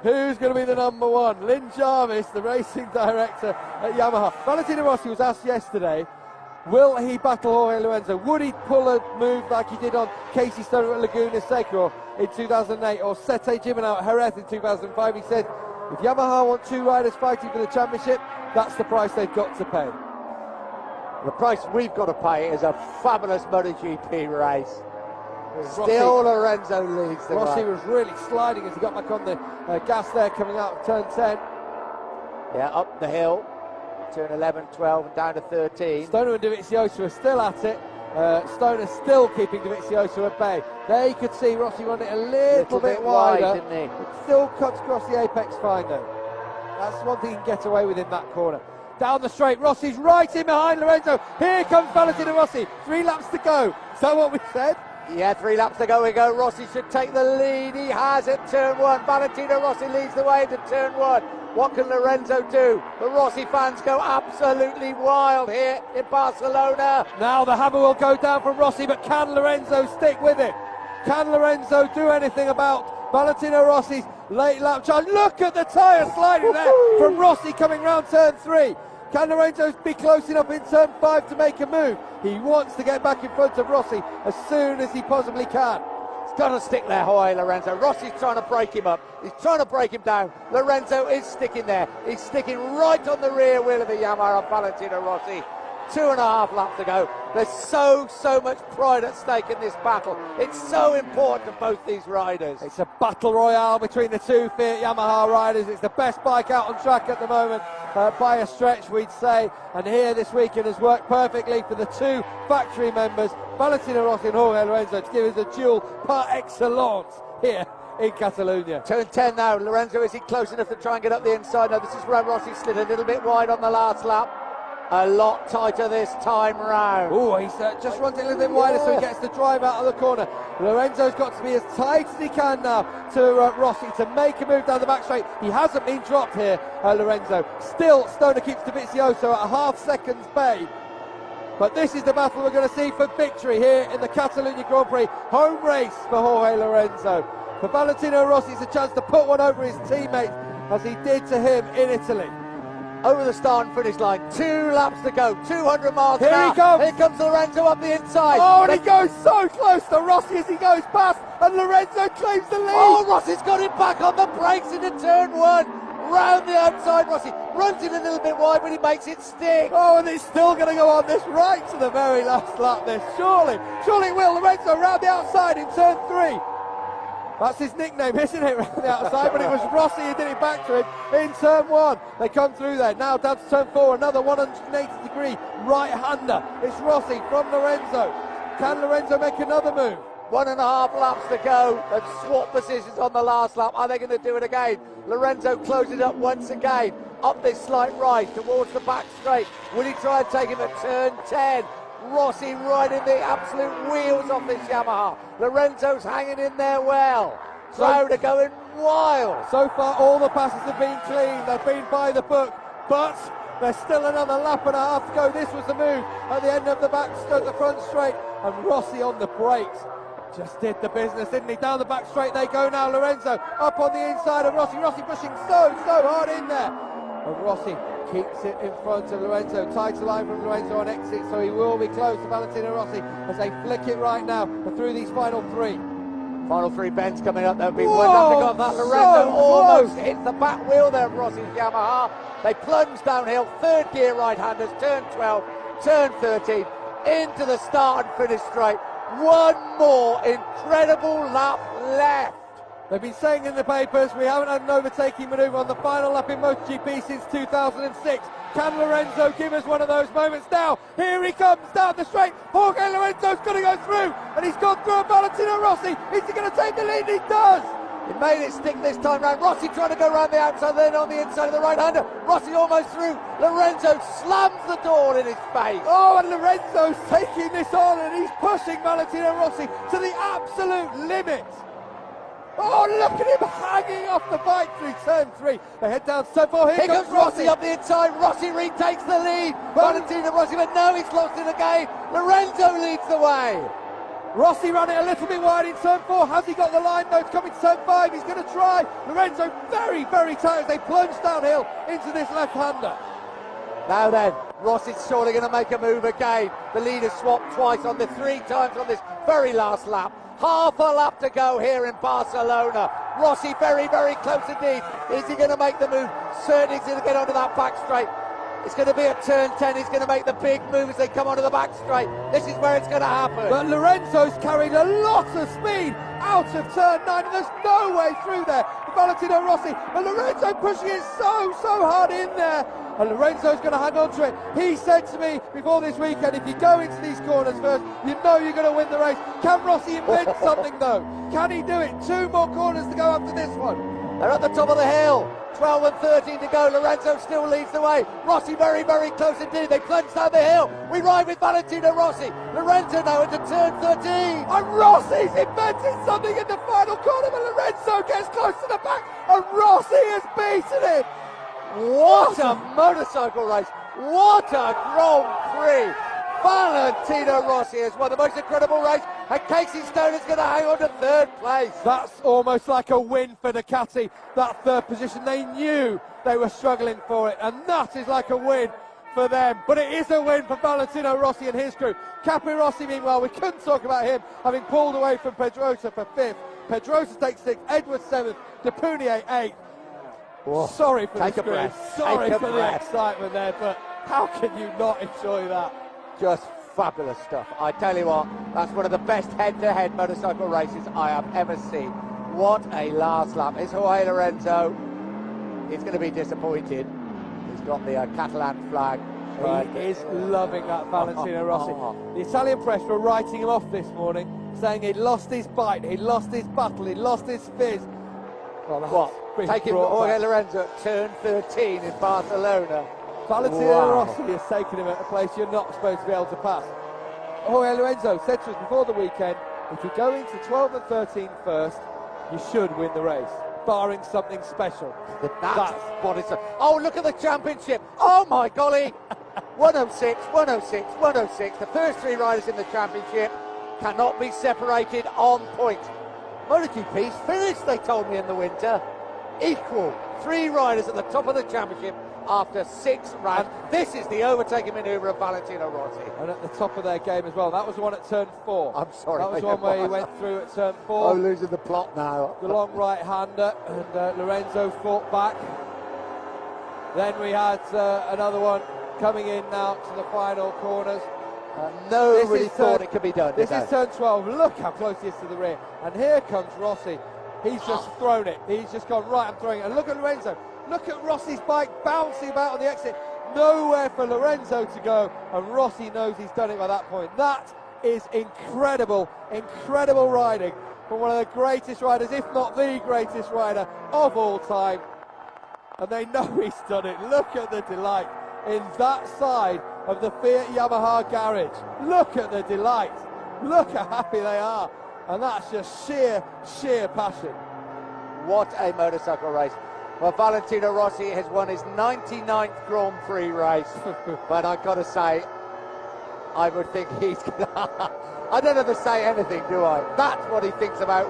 Who's going to be the number one? Lynn Jarvis, the racing director at Yamaha. Valentino Rossi was asked yesterday, will he battle Jorge Lorenzo? Would he pull a move like he did on Casey Stoner at Laguna Seca in 2008 or Sete Gimeno at Jerez in 2005? He said, if Yamaha want two riders fighting for the championship, that's the price they've got to pay. The price we've got to pay is a fabulous MotoGP race. Still Lorenzo leads the Rossi way. was really sliding as he got back on the gas there coming out of turn 10. Yeah, up the hill. Turn 11, 12 and down to 13. Stoner and Dovizioso are still at it. Stoner still keeping Dovizioso at bay. There you could see Rossi run it a little bit wider. Didn't he? It still cuts across the apex fine though. That's one thing you can get away with in that corner. Down the straight, Rossi's right in behind Lorenzo. Here comes Valentino Rossi. 3 laps to go. Is that what we said? Yeah, 3 laps to go. Rossi should take the lead. He has at turn 1. Valentino Rossi leads the way into turn 1. What can Lorenzo do? The Rossi fans go absolutely wild here in Barcelona. Now the hammer will go down from Rossi, but can Lorenzo stick with it? Can Lorenzo do anything about Valentino Rossi's late lap charge? Look at the tyre sliding there from Rossi coming round turn 3. Can Lorenzo be close enough in turn 5 to make a move? He wants to get back in front of Rossi as soon as he possibly can. He's got to stick there, Jorge Lorenzo. Rossi's trying to break him up. He's trying to break him down. Lorenzo is sticking there. He's sticking right on the rear wheel of the Yamaha of Valentino Rossi. 2.5 laps to go. There's so much pride at stake in this battle. It's so important to both these riders. It's a battle royale between the two Fiat Yamaha riders. It's the best bike out on track at the moment by a stretch, we'd say. And here this weekend has worked perfectly for the two factory members, Valentino Rossi and Jorge Lorenzo, to give us a duel par excellence here in Catalonia. Turn 10 now. Lorenzo, is he close enough to try and get up the inside? No, this is where Rossi slid a little bit wide on the last lap. A lot tighter this time round. Oh, he's just runs it a little bit wider so he gets the drive out of the corner. Lorenzo's got to be as tight as he can now to Rossi to make a move down the back straight. He hasn't been dropped here, Lorenzo. Still, Stoner keeps Dovizioso at a half second's bay. But this is the battle we're going to see for victory here in the Catalonia Grand Prix. Home race for Jorge Lorenzo. For Valentino Rossi, it's a chance to put one over his teammates as he did to him in Italy. Over the start and finish line, 2 laps to go, 200 miles Here an hour. he comes. Here comes Lorenzo up the inside. Oh, and he goes so close to Rossi as he goes past, and Lorenzo claims the lead. Oh, Rossi's got him back on the brakes into turn 1. Round the outside, Rossi runs it a little bit wide, but he makes it stick. Oh, and it's still going to go on this right to the very last lap this. Surely it will. Lorenzo round the outside in turn 3. That's his nickname, isn't it, around the outside? But it was Rossi who did it back to him in turn 1. They come through there. Now down to turn 4, another 180-degree right-hander. It's Rossi from Lorenzo. Can Lorenzo make another move? 1.5 laps to go. They've swapped positions on the last lap. Are they going to do it again? Lorenzo closes up once again. Up this slight right towards the back straight. Will he try and take him at turn 10? Rossi riding the absolute wheels off this Yamaha. Lorenzo's hanging in there well. Crowd are going wild. So far all the passes have been clean. They've been by the book. But there's still another lap and a half to go. This was the move at the end of the the front straight. And Rossi on the brakes. Just did the business, didn't he? Down the back straight they go now. Lorenzo up on the inside of Rossi. Rossi pushing so hard in there. And Rossi keeps it in front of Lorenzo. Tighter line from Lorenzo on exit, so he will be close to Valentino Rossi as they flick it right now through these final 3. Final 3 bends coming up. There'll be one lap to go. That Lorenzo almost hits the back wheel there of Rossi's Yamaha. They plunge downhill. 3rd gear right-handers. Turn 12, turn 13, into the start and finish straight. One more incredible lap left. They've been saying in the papers we haven't had an overtaking manoeuvre on the final lap in MotoGP since 2006. Can Lorenzo give us one of those moments now? Here he comes down the straight. Jorge Lorenzo's going to go through, and he's gone through Valentino Rossi. Is he going to take the lead? He does. He made it stick this time round. Rossi trying to go around the outside, then on the inside of the right-hander. Rossi almost through. Lorenzo slams the door in his face. Oh, and Lorenzo's taking this on, and he's pushing Valentino Rossi to the absolute limit. Oh, look at him hanging off the bike through turn 3. They head down to turn 4. Here comes Rossi up the inside. Rossi retakes the lead. Valentino Rossi, but now he's lost it again. Lorenzo leads the way. Rossi ran it a little bit wide in turn 4. Has he got the line though? It's coming to turn 5. He's going to try. Lorenzo very, very tight as they plunge downhill into this left-hander. Now then, Rossi's surely going to make a move again. The leaders swapped twice on the 3 times on this very last lap. Half a lap to go here in Barcelona. Rossi very, very close indeed. Is he going to make the move? Certainly he's going to get onto that back straight. It's going to be at turn 10. He's going to make the big move as they come onto the back straight. This is where it's going to happen. But Lorenzo's carried a lot of speed out of turn 9, and there's no way through there for Valentino Rossi. And Lorenzo pushing it so hard in there. And Lorenzo's going to hang on to it. He said to me before this weekend, if you go into these corners first, you know you're going to win the race. Can Rossi invent something though? Can he do it? 2 more corners to go after this one. They're at the top of the hill. 12 and 13 to go. Lorenzo still leads the way. Rossi very, very close indeed. They plunge down the hill. We ride with Valentino Rossi. Lorenzo now into turn 13. And Rossi's invented something in the final corner, but Lorenzo gets close to the back, and Rossi has beaten him. What a motorcycle race. What a Grand Prix. Valentino Rossi has won the most incredible race, and Casey Stone is going to hang on to 3rd place. That's almost like a win for Ducati, that 3rd position. They knew they were struggling for it, and that is like a win for them. But it is a win for Valentino Rossi and his crew. Capirossi, meanwhile, we couldn't talk about him having pulled away from Pedrosa for 5th. Pedrosa takes 6th, Edwards 7th, Depunier 8th. Sorry for the scream, sorry for the excitement there, but how can you not enjoy that? Just fabulous stuff. I tell you what, that's one of the best head-to-head motorcycle races I have ever seen. What a last lap. It's Jorge Lorenzo. He's going to be disappointed. He's got the Catalan flag. He is loving that Valentino Rossi. The Italian press were writing him off this morning, saying he'd lost his bite, he'd lost his battle, he'd lost his fizz. Well, taking Jorge Lorenzo at turn 13 in Barcelona. Valentino Rossi has taken him at a place you're not supposed to be able to pass. Jorge Lorenzo said to us before the weekend, if you go into 12 and 13 first, you should win the race, barring something special. That's what it's. Oh, look at the championship. Oh my golly. 106, 106, 106. The first 3 riders in the championship cannot be separated on point. MotoGP's finished, they told me in the winter. Equal. 3 riders at the top of the championship after 6 rounds. This is the overtaking manoeuvre of Valentino Rossi. And at the top of their game as well. That was the one at turn 4. I'm sorry. That was one where he went through at turn 4. I'm losing the plot now. The long right-hander, and Lorenzo fought back. Then we had another one coming in now to the final corners. Nobody thought it could be done. This is turn 12. Look how close he is to the rear. And here comes Rossi. He's just thrown it. He's just gone, right, I'm throwing it. And look at Lorenzo. Look at Rossi's bike bouncing about on the exit. Nowhere for Lorenzo to go. And Rossi knows he's done it by that point. That is incredible, incredible riding from one of the greatest riders, if not the greatest rider of all time. And they know he's done it. Look at the delight in that side of the Fiat Yamaha garage. Look at the delight. Look how happy they are. And that's just sheer passion. What a motorcycle race. Well, Valentino Rossi has won his 99th Grand Prix race. But I've got to say, I would think he's I don't have to say anything, do I? That's what he thinks about